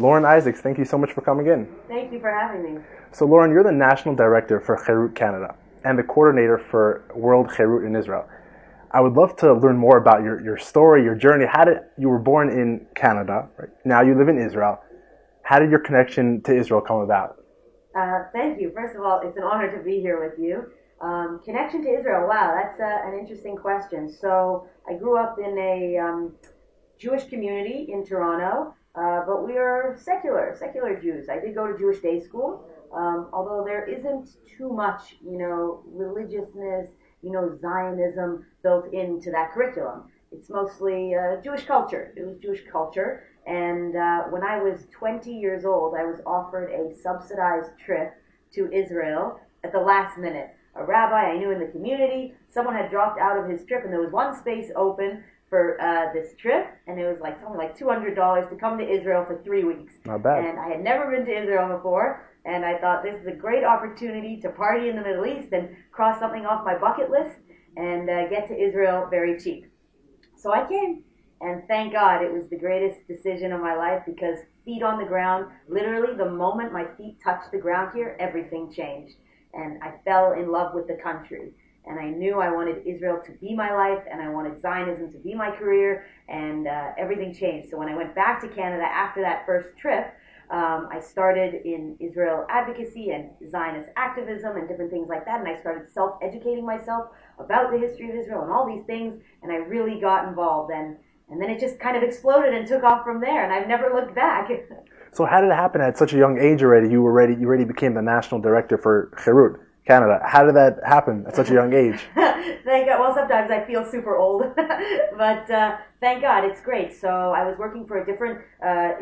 Lauren Isaacs, thank you so much for coming in. Thank you for having me. So Lauren, you're the National Director for Herut Canada and the Coordinator for World Herut in Israel. I would love to learn more about your story, your journey. You were born in Canada, right? Now you live in Israel. How did your connection to Israel come about? Thank you. First of all, it's an honor to be here with you. Connection to Israel, wow, that's an interesting question. So I grew up in a Jewish community in Toronto, but we are secular Jews. I did go to Jewish day school, although there isn't too much, religiousness, Zionism built into that curriculum. It's mostly Jewish culture. It was Jewish culture. And when I was 20 years old, I was offered a subsidized trip to Israel at the last minute. A rabbi I knew in the community, someone had dropped out of his trip, and there was one space open for this trip, and it was like something like $200 to come to Israel for 3 weeks. Not bad. And I had never been to Israel before, and I thought this is a great opportunity to party in the Middle East and cross something off my bucket list and get to Israel very cheap. So I came. And thank God it was the greatest decision of my life, because feet on the ground, literally the moment my feet touched the ground here, everything changed. And I fell in love with the country. And I knew I wanted Israel to be my life, and I wanted Zionism to be my career, and everything changed. So when I went back to Canada after that first trip, I started in Israel advocacy and Zionist activism and different things like that, and I started self-educating myself about the history of Israel and all these things, and I really got involved. And then it just kind of exploded and took off from there, and I've never looked back. So how did it happen at such a young age already? You already became the National Director for Herut Canada. How did that happen at such a young age? Thank God. Well, sometimes I feel super old, but thank God, it's great. So I was working for a different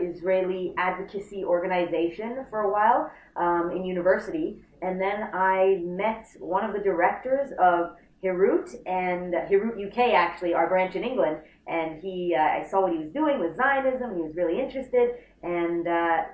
Israeli advocacy organization for a while in university, and then I met one of the directors of Herut, and Herut UK, actually, our branch in England, and I saw what he was doing with Zionism, and he was really interested, and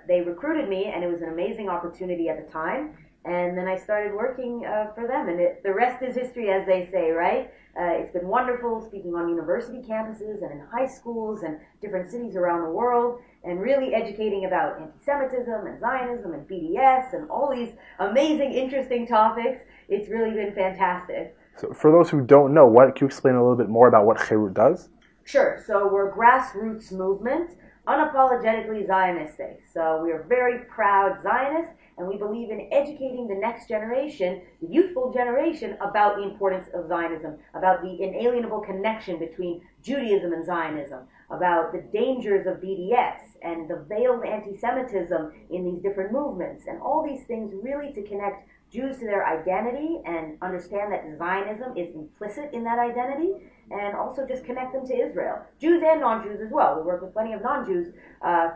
they recruited me, and it was an amazing opportunity at the time, and then I started working for them, and the rest is history, as they say, right? It's been wonderful speaking on university campuses and in high schools and different cities around the world, and really educating about anti-Semitism and Zionism and BDS and all these amazing, interesting topics. It's really been fantastic. So for those who don't know, can you explain a little bit more about what Herut does? Sure. So we're a grassroots movement, unapologetically Zionistic. So we are very proud Zionists, and we believe in educating the next generation, the youthful generation, about the importance of Zionism, about the inalienable connection between Judaism and Zionism, about the dangers of BDS and the veiled anti-Semitism in these different movements, and all these things really to connect Jews to their identity and understand that Zionism is implicit in that identity, and also just connect them to Israel. Jews and non-Jews as well. We work with plenty of non-Jews,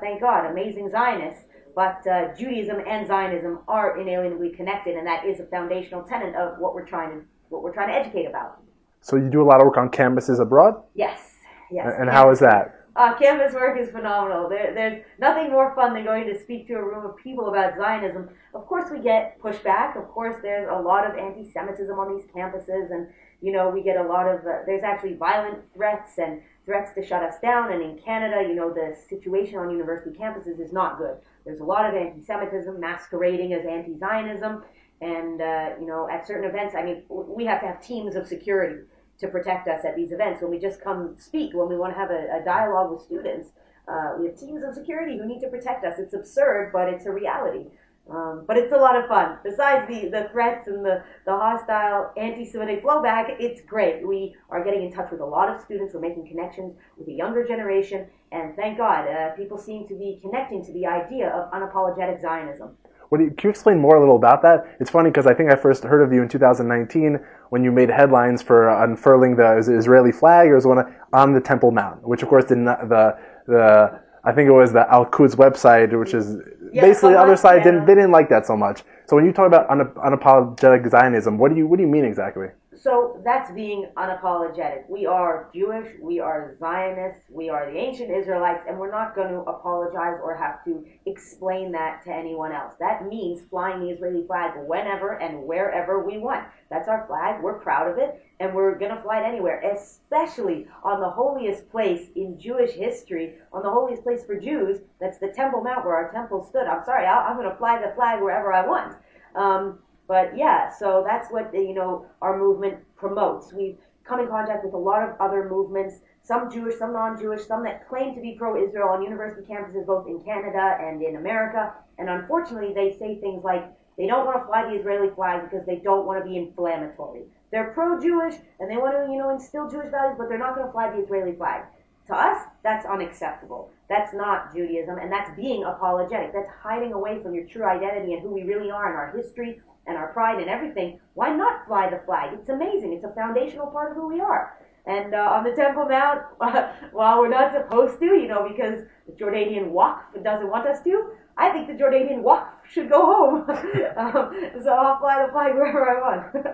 thank God, amazing Zionists, but Judaism and Zionism are inalienably connected, and that is a foundational tenet of what we're trying to educate about. So you do a lot of work on campuses abroad? Yes. And how is that? Campus work is phenomenal. There's nothing more fun than going to speak to a room of people about Zionism. Of course we get pushback. Of course there's a lot of anti-Semitism on these campuses, and we get a lot of, there's actually violent threats and threats to shut us down. And in Canada, the situation on university campuses is not good. There's a lot of anti-Semitism masquerading as anti-Zionism. And, at certain events, we have to have teams of security to protect us at these events. When we just come speak, when we want to have a dialogue with students, we have teams of security who need to protect us. It's absurd, but it's a reality. But it's a lot of fun. Besides the threats and the hostile anti-Semitic blowback, it's great. We are getting in touch with a lot of students. We're making connections with the younger generation. And thank God, people seem to be connecting to the idea of unapologetic Zionism. Can you explain more a little about that? It's funny because I think I first heard of you in 2019 when you made headlines for unfurling the Israeli flag. It was on the Temple Mount, which of course did not, I think it was the Al-Quds website, which is basically the other side. They didn't like that so much. So when you talk about unapologetic Zionism, what do you mean exactly? So that's being unapologetic. We are Jewish, we are Zionists, we are the ancient Israelites, and we're not going to apologize or have to explain that to anyone else. That means flying the Israeli flag whenever and wherever we want. That's our flag, we're proud of it, and we're going to fly it anywhere, especially on the holiest place in Jewish history, on the holiest place for Jews, that's the Temple Mount where our temple stood. I'm sorry, I'm going to fly the flag wherever I want. But yeah, so that's what, our movement promotes. We've come in contact with a lot of other movements, some Jewish, some non-Jewish, some that claim to be pro-Israel on university campuses both in Canada and in America. And unfortunately, they say things like they don't want to fly the Israeli flag because they don't want to be inflammatory. They're pro-Jewish and they want to, instill Jewish values, but they're not going to fly the Israeli flag. To us, that's unacceptable. That's not Judaism, and that's being apologetic. That's hiding away from your true identity and who we really are and our history and our pride and everything. Why not fly the flag? It's amazing. It's a foundational part of who we are. And on the Temple Mount, while we're not supposed to, because the Jordanian Waqf doesn't want us to, I think the Jordanian Waqf should go home. So I'll fly the flag wherever I want.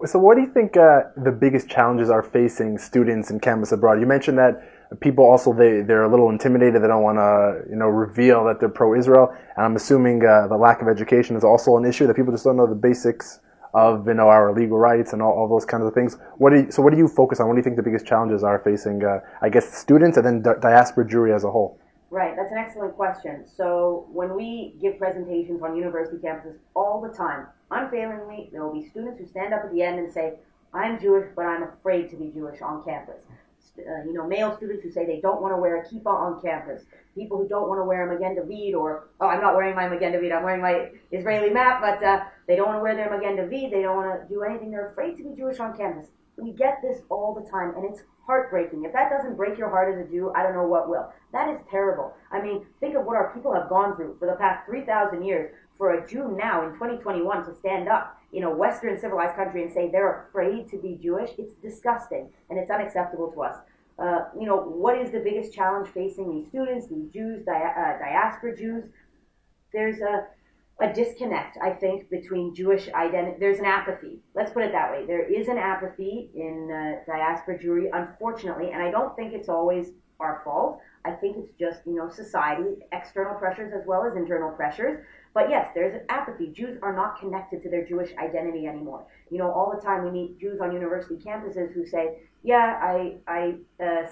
So what do you think the biggest challenges are facing students in campus abroad? You mentioned that people also, they're a little intimidated. They don't want to, reveal that they're pro-Israel. And I'm assuming the lack of education is also an issue, that people just don't know the basics of, our legal rights and all those kinds of things. What do you focus on? What do you think the biggest challenges are facing, students and then diaspora Jewry as a whole? Right, that's an excellent question. So when we give presentations on university campuses all the time, unfailingly, there will be students who stand up at the end and say, I'm Jewish, but I'm afraid to be Jewish on campus. Male students who say they don't want to wear a kippah on campus. People who don't want to wear a Magen David, or, I'm not wearing my Magen David, I'm wearing my Israeli map, but they don't want to wear their Magen David, they don't want to do anything, they're afraid to be Jewish on campus. We get this all the time, and it's heartbreaking. If that doesn't break your heart as a Jew, I don't know what will. That is terrible. I mean, think of what our people have gone through for the past 3,000 years. For a Jew now in 2021 to stand up in a Western civilized country and say they're afraid to be Jewish, it's disgusting, and it's unacceptable to us. What is the biggest challenge facing these students, these Jews, diaspora Jews? There's a disconnect, I think, between Jewish identity. There's an apathy. Let's put it that way. There is an apathy in diaspora Jewry, unfortunately, and I don't think it's always our fault. I think it's just, society, external pressures as well as internal pressures. But yes, there's an apathy. Jews are not connected to their Jewish identity anymore. All the time we meet Jews on university campuses who say, yeah, I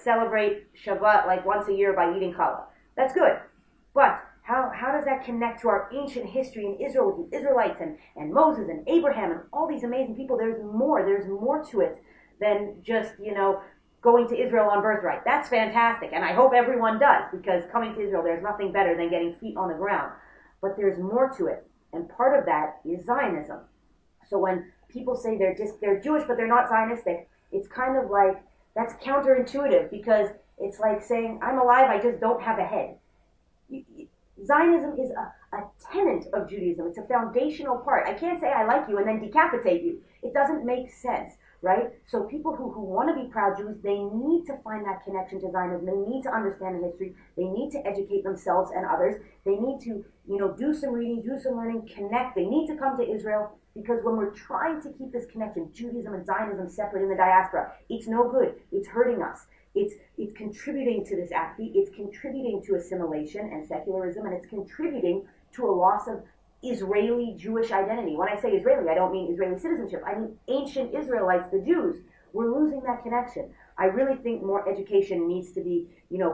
celebrate Shabbat like once a year by eating challah. That's good. But how does that connect to our ancient history in Israel with the Israelites and Moses and Abraham and all these amazing people? There's more to it than just, going to Israel on birthright. That's fantastic, and I hope everyone does, because coming to Israel, there's nothing better than getting feet on the ground. But there's more to it, and part of that is Zionism. So when people say they're Jewish but they're not Zionistic, it's kind of like, that's counterintuitive, because it's like saying, I'm alive, I just don't have a head. Zionism is a tenet of Judaism. It's a foundational part. I can't say I like you and then decapitate you. It doesn't make sense, right? So people who want to be proud Jews, they need to find that connection to Zionism. They need to understand the history. They need to educate themselves and others. They need to, do some reading, do some learning, connect. They need to come to Israel, because when we're trying to keep this connection, Judaism and Zionism separate in the diaspora, it's no good. It's hurting us. It's contributing to this apathy. It's contributing to assimilation and secularism, and it's contributing to a loss of Israeli Jewish identity. When I say Israeli, I don't mean Israeli citizenship. I mean ancient Israelites, the Jews. We're losing that connection. I really think more education needs to be,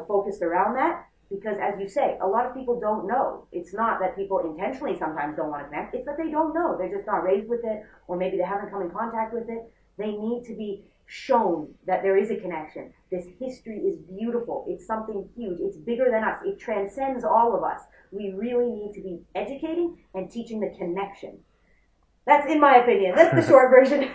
focused around that, because as you say, a lot of people don't know. It's not that people intentionally sometimes don't want to connect. It's that they don't know. They're just not raised with it, or maybe they haven't come in contact with it. They need to be shown that there is a connection. This history is beautiful. It's something huge. It's bigger than us. It transcends all of us. We really need to be educating and teaching the connection. That's in my opinion. That's the short version.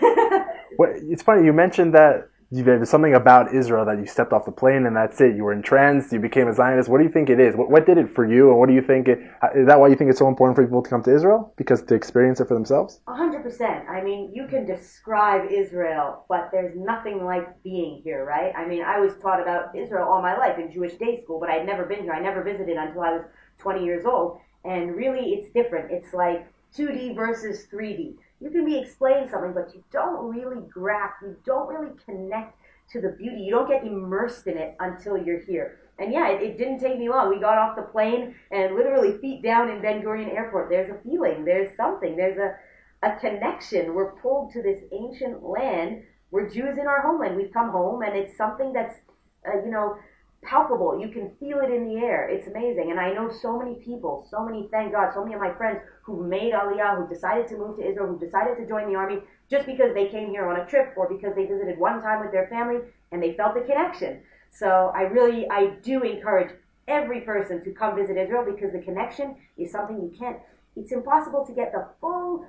Well, it's funny, you mentioned that there's something about Israel that you stepped off the plane and that's it. You were entranced, you became a Zionist. What do you think it is? What did it for you, and what do you think is that why you think it's so important for people to come to Israel? Because to experience it for themselves? 100%. I mean, you can describe Israel, but there's nothing like being here, right? I mean, I was taught about Israel all my life in Jewish day school, but I'd never been here. I never visited until I was 20 years old. And really, it's different. It's like 2D versus 3D. you can be explained something, but you don't really grasp, you don't really connect to the beauty. You don't get immersed in it until you're here. And yeah, it didn't take me long. We got off the plane and literally feet down in Ben Gurion Airport. There's a feeling, there's something, there's a connection. We're pulled to this ancient land. We're Jews in our homeland. We've come home, and it's something that's, palpable. You can feel it in the air. It's amazing. And I know so many people, thank God, so many of my friends who made Aliyah, who decided to move to Israel, who decided to join the army just because they came here on a trip or because they visited one time with their family and they felt the connection. So I do encourage every person to come visit Israel, because the connection is something it's impossible to get the full,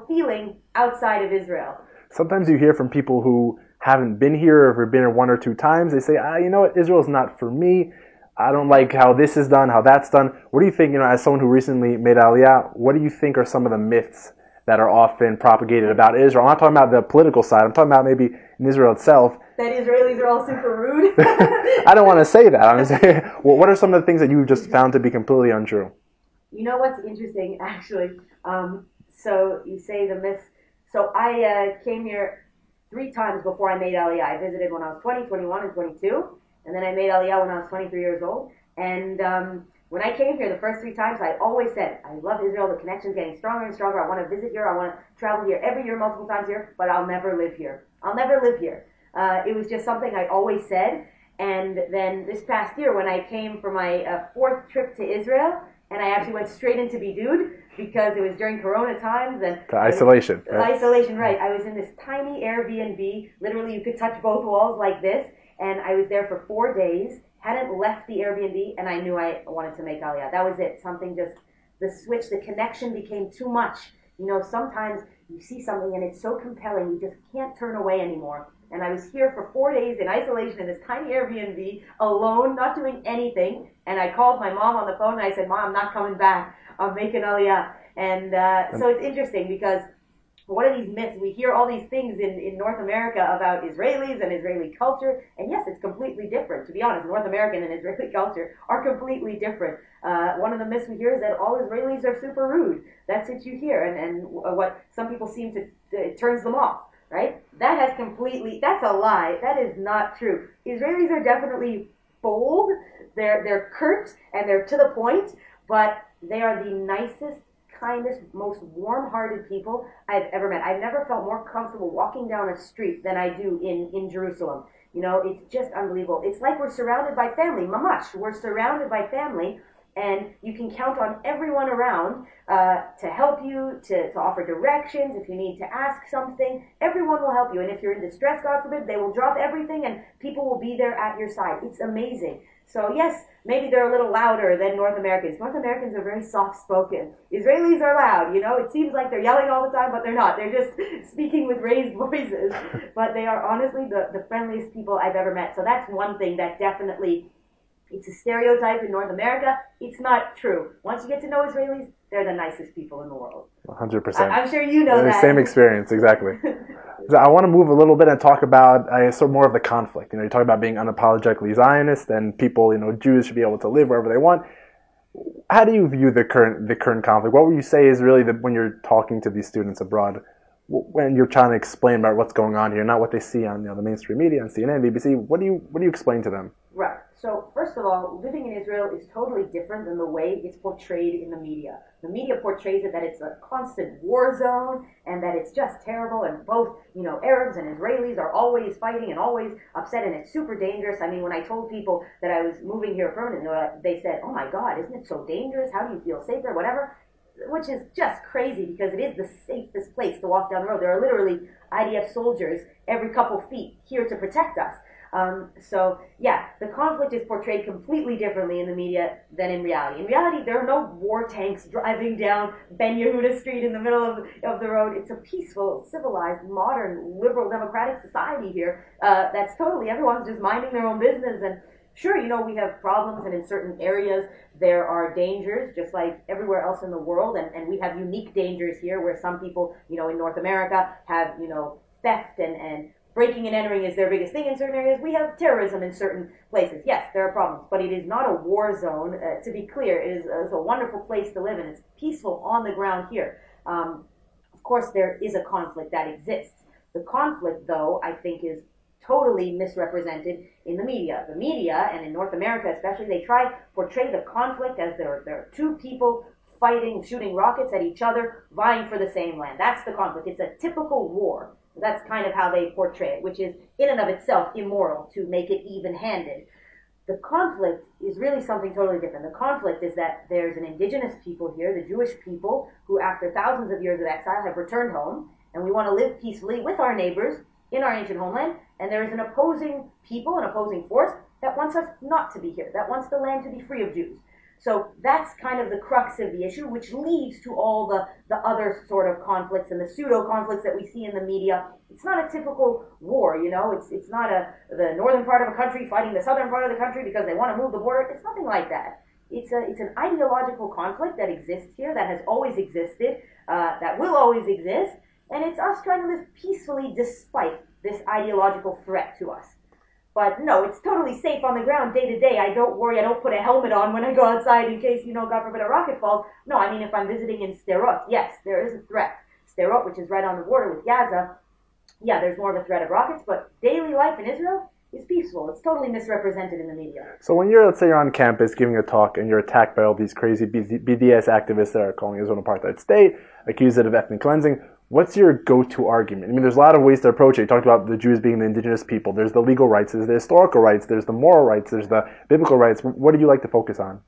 feeling outside of Israel. Sometimes you hear from people who haven't been here or have been here one or two times. They say, you know what, Israel's not for me. I don't like how this is done, how that's done. What do you think, as someone who recently made Aliyah, what do you think are some of the myths that are often propagated about Israel? I'm not talking about the political side. I'm talking about maybe in Israel itself. That Israelis are all super rude? I don't want to say that. I'm saying, well, what are some of the things that you've just found to be completely untrue? You know what's interesting, actually? So you say the myths. So I came here 3 times before I made Aliyah. I visited when I was 20, 21, and 22. And then I made Aliyah when I was 23 years old. And when I came here the first 3 times, I always said, I love Israel. The connection's getting stronger and stronger. I want to visit here. I want to travel here every year, multiple times here. But I'll never live here. I'll never live here. It was just something I always said. And then this past year, when I came for my 4th trip to Israel, and I actually went straight into Bidud, because it was during Corona times. And to isolation. Isolation, right. I was in this tiny Airbnb. Literally, you could touch both walls like this. And I was there for 4 days, hadn't left the Airbnb, and I knew I wanted to make Aliyah. That was it. Something just, the switch, the connection became too much. Sometimes you see something and it's so compelling, you just can't turn away anymore. And I was here for 4 days in isolation in this tiny Airbnb, alone, not doing anything. And I called my mom on the phone and I said, Mom, I'm not coming back. I'm making Aliyah. And so it's interesting, because what are these myths? We hear all these things in North America about Israelis and Israeli culture. And yes, it's completely different. To be honest, North American and Israeli culture are completely different. One of the myths we hear is that all Israelis are super rude. That's what you hear. And what some people seem to, it turns them off. Right? That's a lie. That is not true. Israelis are definitely bold, they're curt, and they're to the point, but they are the nicest, kindest, most warm-hearted people I've ever met. I've never felt more comfortable walking down a street than I do in Jerusalem. It's just unbelievable. It's like we're surrounded by family, mamash. We're surrounded by family, and you can count on everyone around to help you, to offer directions. If you need to ask something, everyone will help you. And if you're in distress, God forbid, they will drop everything and people will be there at your side. It's amazing. So yes, maybe they're a little louder than North Americans. North Americans are very soft-spoken. Israelis are loud, It seems like they're yelling all the time, but they're not. They're just speaking with raised voices. But they are honestly the friendliest people I've ever met. So that's one thing that definitely, it's a stereotype in North America. It's not true. Once you get to know Israelis, they're the nicest people in the world. 100%. I'm sure you know that. Same experience, exactly. So I want to move a little bit and talk about sort of more of the conflict. You talk about being unapologetically Zionist, and people, Jews should be able to live wherever they want. How do you view the current conflict? What would you say is really when you're talking to these students abroad, when you're trying to explain about what's going on here, not what they see on the mainstream media, on CNN, BBC? What do you explain to them? Right. So first of all, living in Israel is totally different than the way it's portrayed in the media. The media portrays it that it's a constant war zone and that it's just terrible, and both, Arabs and Israelis are always fighting and always upset, and it's super dangerous. I mean, when I told people that I was moving here permanently, they said, oh my God, isn't it so dangerous? How do you feel safe there? Whatever. Which is just crazy, because it is the safest place to walk down the road. There are literally IDF soldiers every couple feet here to protect us. So yeah, the conflict is portrayed completely differently in the media than in reality. In reality, there are no war tanks driving down Ben Yehuda Street in the middle of the road. It's a peaceful, civilized, modern, liberal, democratic society here. That's totally, everyone's just minding their own business. And sure, we have problems, and in certain areas there are dangers, just like everywhere else in the world, and we have unique dangers here where some people, in North America have, theft and breaking and entering is their biggest thing. In certain areas, we have terrorism in certain places. Yes, there are problems, but it is not a war zone. To be clear, it is a wonderful place to live in. It's peaceful on the ground here. Of course, there is a conflict that exists. The conflict, though, I think is totally misrepresented in the media. The media, and in North America especially, they try to portray the conflict as there are two people fighting, shooting rockets at each other, vying for the same land. That's the conflict. It's a typical war. That's kind of how they portray it, which is in and of itself immoral to make it even-handed. The conflict is really something totally different. The conflict is that there's an indigenous people here, the Jewish people, who after thousands of years of exile have returned home, and we want to live peacefully with our neighbors in our ancient homeland, and there is an opposing people, an opposing force, that wants us not to be here, that wants the land to be free of Jews. So that's kind of the crux of the issue, which leads to all the other sort of conflicts and the pseudo-conflicts that we see in the media. It's not a typical war, you know. It's not the northern part of a country fighting the southern part of the country because they want to move the border. It's nothing like that. It's an ideological conflict that exists here, that has always existed, that will always exist, and it's us trying to live peacefully despite this ideological threat to us. But no, it's totally safe on the ground day to day. I don't worry. I don't put a helmet on when I go outside in case, God forbid, a rocket falls. No, I mean, if I'm visiting in Sderot, yes, there is a threat. Sderot, which is right on the border with Gaza, yeah, there's more of a threat of rockets, but daily life in Israel is peaceful. It's totally misrepresented in the media. So when let's say you're on campus giving a talk and you're attacked by all these crazy BDS activists that are calling Israel an apartheid state, accuse it of ethnic cleansing, what's your go-to argument? I mean, there's a lot of ways to approach it. You talked about the Jews being the indigenous people. There's the legal rights, there's the historical rights, there's the moral rights, there's the biblical rights. What do you like to focus on?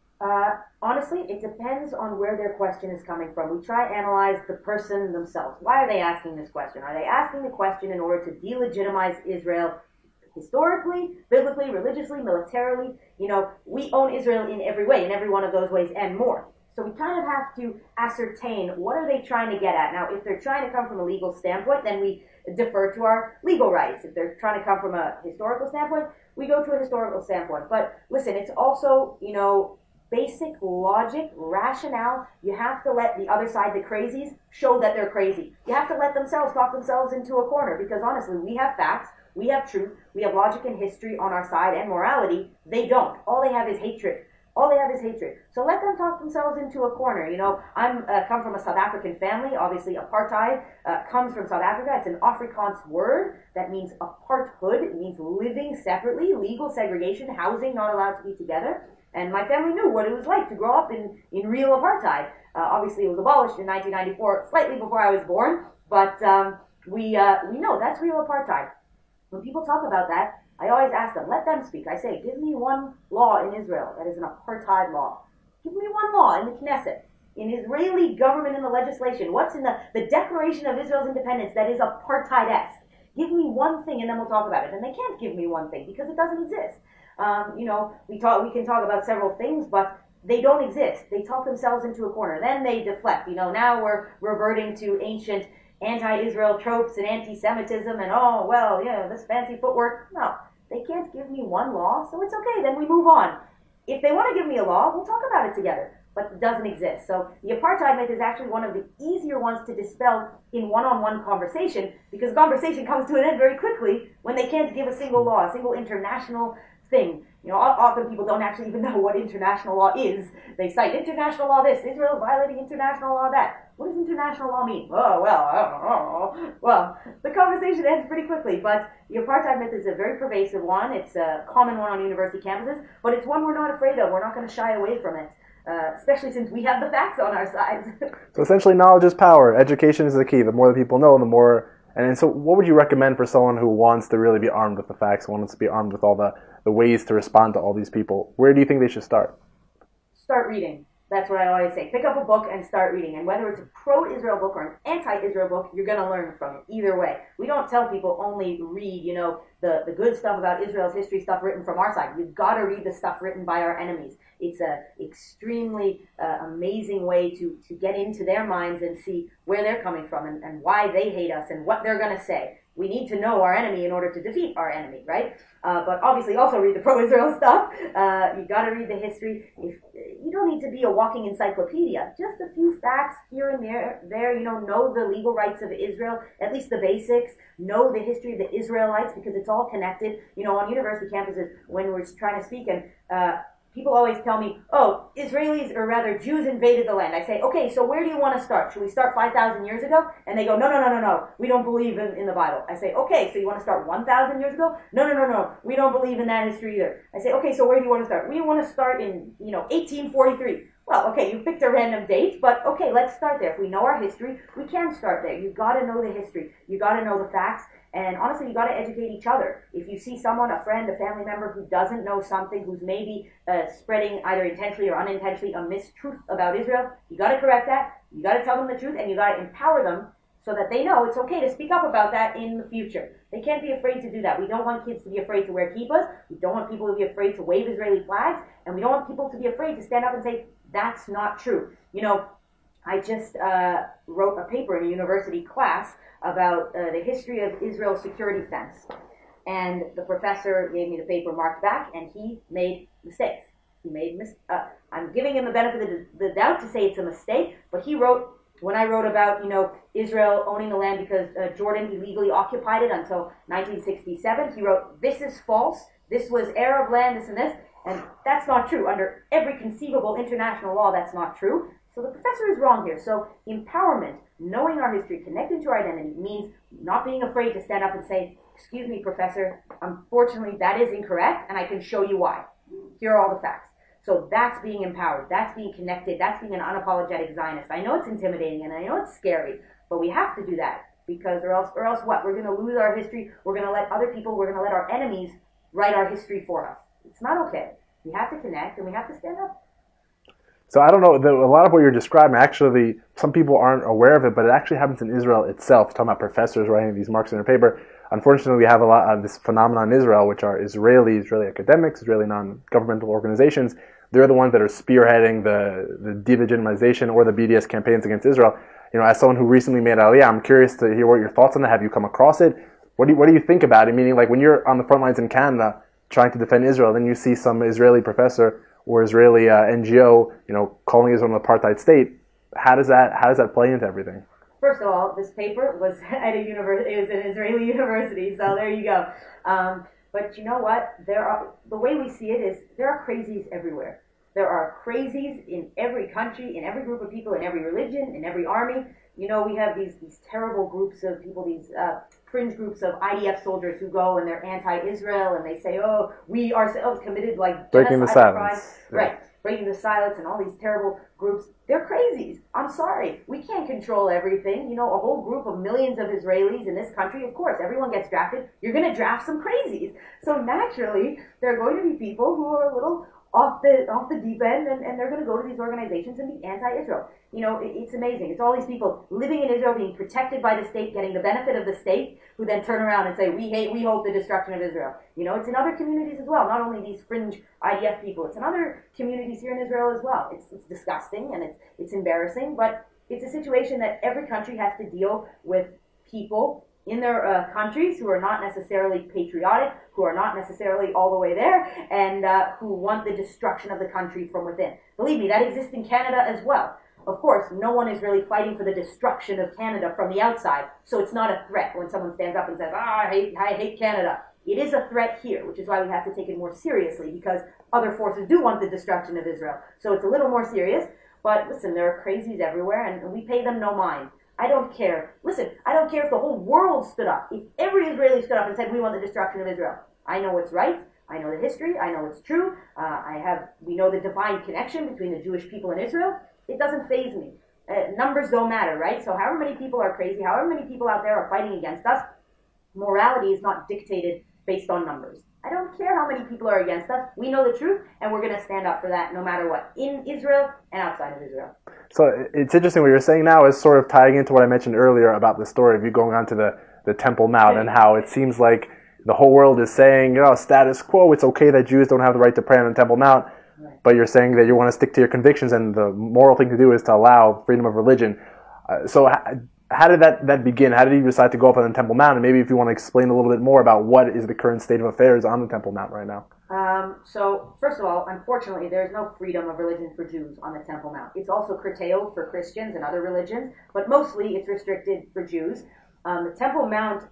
Honestly, it depends on where their question is coming from. We try to analyze the person themselves. Why are they asking this question? Are they asking the question in order to delegitimize Israel historically, biblically, religiously, militarily? We own Israel in every way, in every one of those ways and more. So we kind of have to ascertain what are they trying to get at. Now, if they're trying to come from a legal standpoint, then we defer to our legal rights. If they're trying to come from a historical standpoint, we go to a historical standpoint. But listen, it's also, basic logic, rationale. You have to let the other side, the crazies, show that they're crazy. You have to let themselves talk themselves into a corner because honestly, we have facts, we have truth, we have logic and history on our side and morality. They don't. All they have is hatred. All they have is hatred. So let them talk themselves into a corner. I'm come from a South African family. Obviously, apartheid comes from South Africa. It's an Afrikaans word that means aparthood. It means living separately, legal segregation, housing not allowed to be together. And my family knew what it was like to grow up in real apartheid. Obviously, it was abolished in 1994, slightly before I was born. But we know that's real apartheid. When people talk about that, I always ask them, let them speak. I say, give me one law in Israel that is an apartheid law. Give me one law in the Knesset, in Israeli government, in the legislation. What's in the Declaration of Israel's Independence that is apartheid-esque? Give me one thing and then we'll talk about it. And they can't give me one thing because it doesn't exist. We can talk about several things, but they don't exist. They talk themselves into a corner. Then they deflect. Now we're reverting to ancient anti-Israel tropes and anti-Semitism and, this fancy footwork. No, they can't give me one law, so it's okay. Then we move on. If they want to give me a law, we'll talk about it together. But it doesn't exist. So the apartheid myth is actually one of the easier ones to dispel in one-on-one conversation because conversation comes to an end very quickly when they can't give a single law, a single international thing. Often people don't actually even know what international law is. They cite international law this, Israel violating international law that. What does international law mean? Oh, well, I don't know. Well, the conversation ends pretty quickly, but the apartheid myth is a very pervasive one. It's a common one on university campuses, but it's one we're not afraid of. We're not going to shy away from it, especially since we have the facts on our side. So essentially, knowledge is power. Education is the key. The more that people know, the more... And so what would you recommend for someone who wants to really be armed with the facts, wants to be armed with all the ways to respond to all these people? Where do you think they should start? Start reading. That's what I always say. Pick up a book and start reading. And whether it's a pro-Israel book or an anti-Israel book, you're going to learn from it. Either way. We don't tell people only read, the good stuff about Israel's history, stuff written from our side. You've got to read the stuff written by our enemies. It's an extremely amazing way to get into their minds and see where they're coming from and why they hate us and what they're going to say. We need to know our enemy in order to defeat our enemy, right? But obviously also read the pro-Israel stuff. You got to read the history. You don't need to be a walking encyclopedia. Just a few facts here and there. Know the legal rights of Israel, at least the basics. Know the history of the Israelites because it's all connected. On university campuses, when we're trying to speak and people always tell me, oh, Israelis, or rather Jews invaded the land. I say, okay, so where do you want to start? Should we start 5,000 years ago? And they go, no, we don't believe in the Bible. I say, okay, so you want to start 1,000 years ago? No, we don't believe in that history either. I say, okay, so where do you want to start? We want to start in, 1843. Well, okay, you picked a random date, but okay, let's start there. If we know our history, we can start there. You've got to know the history. You've got to know the facts. And honestly, you got to educate each other. If you see someone, a friend, a family member who doesn't know something, who's maybe spreading either intentionally or unintentionally a mistruth about Israel, you got to correct that. You got to tell them the truth, and you got to empower them so that they know it's okay to speak up about that in the future. They can't be afraid to do that. We don't want kids to be afraid to wear kippahs. We don't want people to be afraid to wave Israeli flags, and we don't want people to be afraid to stand up and say that's not true. I just wrote a paper in a university class about the history of Israel's security fence. And the professor gave me the paper marked back, and he made mistakes. I'm giving him the benefit of the doubt to say it's a mistake, but he wrote, when I wrote about, Israel owning the land because Jordan illegally occupied it until 1967, he wrote, this is false, this was Arab land, this and this, and that's not true. Under every conceivable international law, that's not true. So the professor is wrong here. So empowerment, knowing our history, connecting to our identity, means not being afraid to stand up and say, excuse me, professor, unfortunately that is incorrect, and I can show you why. Here are all the facts. So that's being empowered, that's being connected, that's being an unapologetic Zionist. I know it's intimidating and I know it's scary, but we have to do that, because or else what? We're going to lose our history, we're going to let other people, we're going to let our enemies write our history for us. It's not okay. We have to connect and we have to stand up. So I don't know, a lot of what you're describing, actually, some people aren't aware of it, but it actually happens in Israel itself. Talking about professors writing these marks in their paper. Unfortunately, we have a lot of this phenomenon in Israel, which are Israeli academics, Israeli non-governmental organizations. They're the ones that are spearheading the de-legitimization or the BDS campaigns against Israel. As someone who recently made Aliyah, I'm curious to hear what your thoughts on that. Have you come across it? What do you think about it? Meaning, like, when you're on the front lines in Canada trying to defend Israel, then you see some Israeli professor or Israeli NGO, calling Israel an apartheid state. How does that play into everything? First of all, this paper was at a university. It was an Israeli university, so there you go. But you know what? The way we see it is there are crazies everywhere. There are crazies in every country, in every group of people, in every religion, in every army. We have these terrible groups of people, these fringe groups of IDF soldiers who go and they're anti-Israel and they say, oh, we ourselves committed like breaking the silence. Yeah. Right, breaking the silence, and all these terrible groups. They're crazies. I'm sorry. We can't control everything. A whole group of millions of Israelis in this country, of course, everyone gets drafted. You're going to draft some crazies. So naturally, there are going to be people who are a little off the deep end, and they're going to go to these organizations and be anti-Israel. It's amazing. It's all these people living in Israel, being protected by the state, getting the benefit of the state, who then turn around and say, we hope the destruction of Israel. It's in other communities as well, not only these fringe IDF people. It's in other communities here in Israel as well. It's disgusting and it's embarrassing, but it's a situation that every country has to deal with people in their countries who are not necessarily patriotic, who are not necessarily all the way there, and who want the destruction of the country from within. Believe me, that exists in Canada as well. Of course, no one is really fighting for the destruction of Canada from the outside, so it's not a threat when someone stands up and says, I hate Canada. It is a threat here, which is why we have to take it more seriously, because other forces do want the destruction of Israel. So it's a little more serious, but listen, there are crazies everywhere, and we pay them no mind. I don't care. Listen, I don't care if the whole world stood up. If every Israeli stood up and said, we want the destruction of Israel. I know what's right. I know the history. I know what's true. We know the divine connection between the Jewish people and Israel. It doesn't faze me. Numbers don't matter, right? So however many people are crazy, however many people out there are fighting against us, morality is not dictated based on numbers. I don't care how many people are against us. We know the truth, and we're going to stand up for that no matter what, in Israel and outside of Israel. So it's interesting what you're saying now is sort of tying into what I mentioned earlier about the story of you going onto the Temple Mount and how it seems like the whole world is saying, status quo, it's okay that Jews don't have the right to pray on the Temple Mount, right. But you're saying that you want to stick to your convictions and the moral thing to do is to allow freedom of religion. So how did that begin? How did you decide to go up on the Temple Mount? And maybe if you want to explain a little bit more about what is the current state of affairs on the Temple Mount right now. So, first of all, unfortunately, there's no freedom of religion for Jews on the Temple Mount. It's also curtailed for Christians and other religions, but mostly it's restricted for Jews. The Temple Mount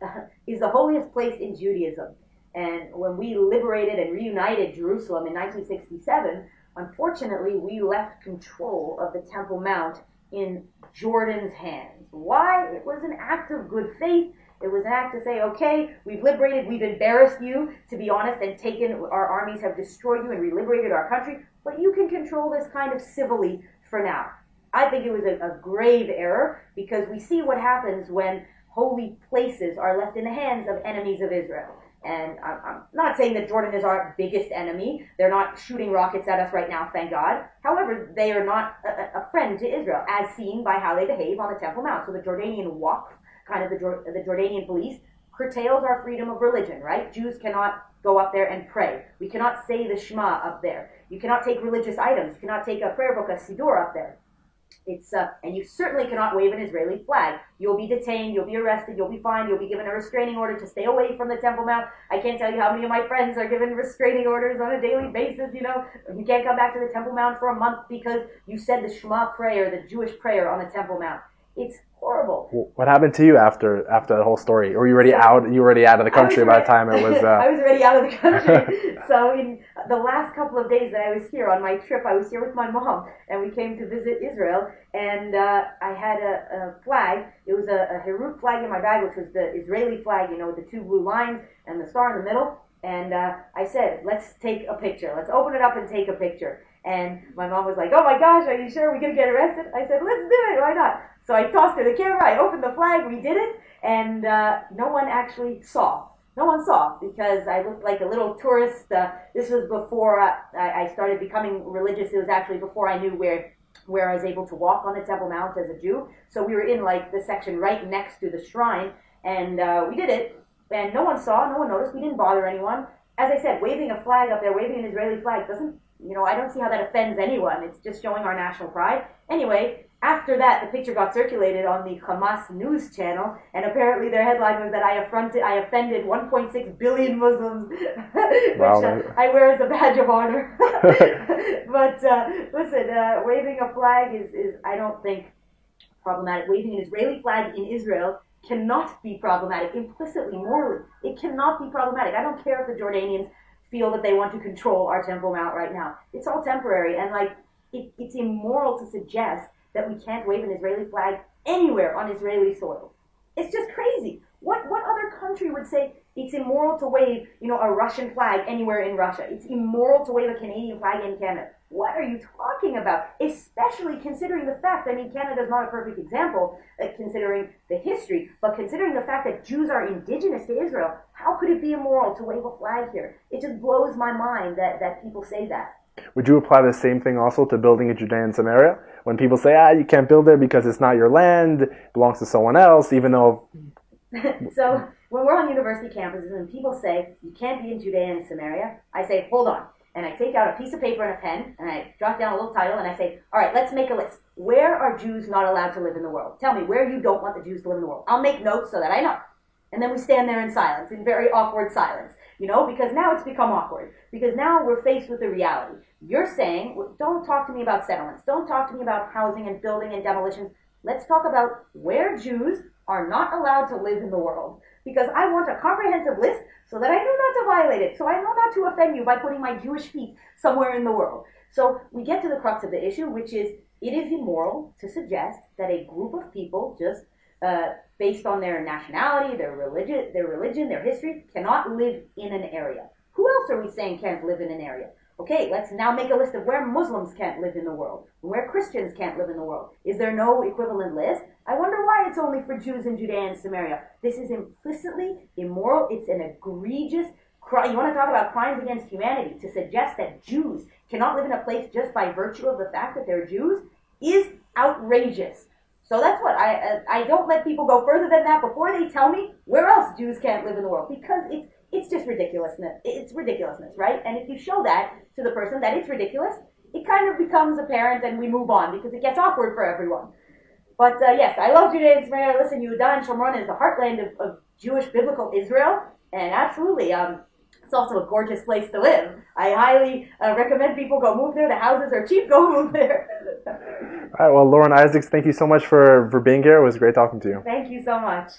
is the holiest place in Judaism. And when we liberated and reunited Jerusalem in 1967, unfortunately, we left control of the Temple Mount in Jordan's hands. Why? It was an act of good faith. It was an act to say, okay, we've liberated, we've embarrassed you, to be honest, and taken, our armies have destroyed you and reliberated our country, but you can control this kind of civilly for now. I think it was a grave error, because we see what happens when holy places are left in the hands of enemies of Israel. And I'm not saying that Jordan is our biggest enemy. They're not shooting rockets at us right now, thank God. However, they are not a friend to Israel, as seen by how they behave on the Temple Mount. So the Jordanian Waqf, kind of the Jordanian police, curtails our freedom of religion, right? Jews cannot go up there and pray. We cannot say the Shema up there. You cannot take religious items. You cannot take a prayer book, a Siddur up there. And you certainly cannot wave an Israeli flag. You'll be detained, you'll be arrested, you'll be fined, you'll be given a restraining order to stay away from the Temple Mount. I can't tell you how many of my friends are given restraining orders on a daily basis, you know. You can't come back to the Temple Mount for a month because you said the Shema prayer, the Jewish prayer on the Temple Mount. It's horrible. What happened to you after the whole story? Or were you already out? You were already out of the country by the time it was. I was already out of the country. So in the last couple of days that I was here on my trip, I was here with my mom, and we came to visit Israel. And I had a flag. It was a Herut flag in my bag, which was the Israeli flag, you know, with the two blue lines and the star in the middle. And I said, let's take a picture. Let's open it up and take a picture. And my mom was like, oh my gosh, are you sure we're going to get arrested? I said, let's do it. Why not? So I tossed her the camera, I opened the flag, we did it, and no one actually saw. No one saw, because I looked like a little tourist. This was before I started becoming religious. It was actually before I knew where I was able to walk on the Temple Mount as a Jew. So we were in like the section right next to the shrine, and we did it, and no one saw, no one noticed. We didn't bother anyone. As I said, waving a flag up there, waving an Israeli flag doesn't, you know, I don't see how that offends anyone. It's just showing our national pride. Anyway, after that, the picture got circulated on the Hamas news channel, and apparently their headline was that I offended 1.6 billion Muslims, which I wear as a badge of honor. But listen, waving a flag is, I don't think, problematic. Waving an Israeli flag in Israel cannot be problematic, implicitly, morally. It cannot be problematic. I don't care if the Jordanians feel that they want to control our Temple Mount right now. It's all temporary, and like it's immoral to suggest that we can't wave an Israeli flag anywhere on Israeli soil. It's just crazy. What other country would say it's immoral to wave, you know, a Russian flag anywhere in Russia? It's immoral to wave a Canadian flag in Canada. What are you talking about? Especially considering the fact, I mean, Canada is not a perfect example, considering the history, but considering the fact that Jews are indigenous to Israel, how could it be immoral to wave a flag here? It just blows my mind that people say that. Would you apply the same thing also to building in Judea and Samaria? When people say, you can't build there because it's not your land, it belongs to someone else, even though... So, when we're on university campuses and people say, you can't be in Judea and Samaria, I say, hold on. And I take out a piece of paper and a pen, and I jot down a little title, and I say, all right, let's make a list. Where are Jews not allowed to live in the world? Tell me where you don't want the Jews to live in the world. I'll make notes so that I know. And then we stand there in silence, in very awkward silence, you know, because now it's become awkward. Because now we're faced with the reality. You're saying, don't talk to me about settlements. Don't talk to me about housing and building and demolitions. Let's talk about where Jews are not allowed to live in the world. Because I want a comprehensive list so that I know not to violate it. So I know not to offend you by putting my Jewish feet somewhere in the world. So we get to the crux of the issue, which is it is immoral to suggest that a group of people just based on their nationality, their religion, their history, cannot live in an area. Who else are we saying can't live in an area? Okay, let's now make a list of where Muslims can't live in the world, where Christians can't live in the world. Is there no equivalent list? I wonder why it's only for Jews in Judea and Samaria. This is implicitly immoral. It's an egregious crime. You want to talk about crimes against humanity? To suggest that Jews cannot live in a place just by virtue of the fact that they're Jews is outrageous. So that's what I don't let people go further than that before they tell me where else Jews can't live in the world, because it's just ridiculousness. It's ridiculousness, right? And if you show that to the person that it's ridiculous, it kind of becomes apparent and we move on because it gets awkward for everyone. But yes, I love Judea and Samaria. Listen, Yehuda and Shomron is the heartland of Jewish biblical Israel, and absolutely, it's also a gorgeous place to live. I highly recommend people go move there. The houses are cheap. Go move there. All right. Well, Lauren Isaacs, thank you so much for being here. It was great talking to you. Thank you so much.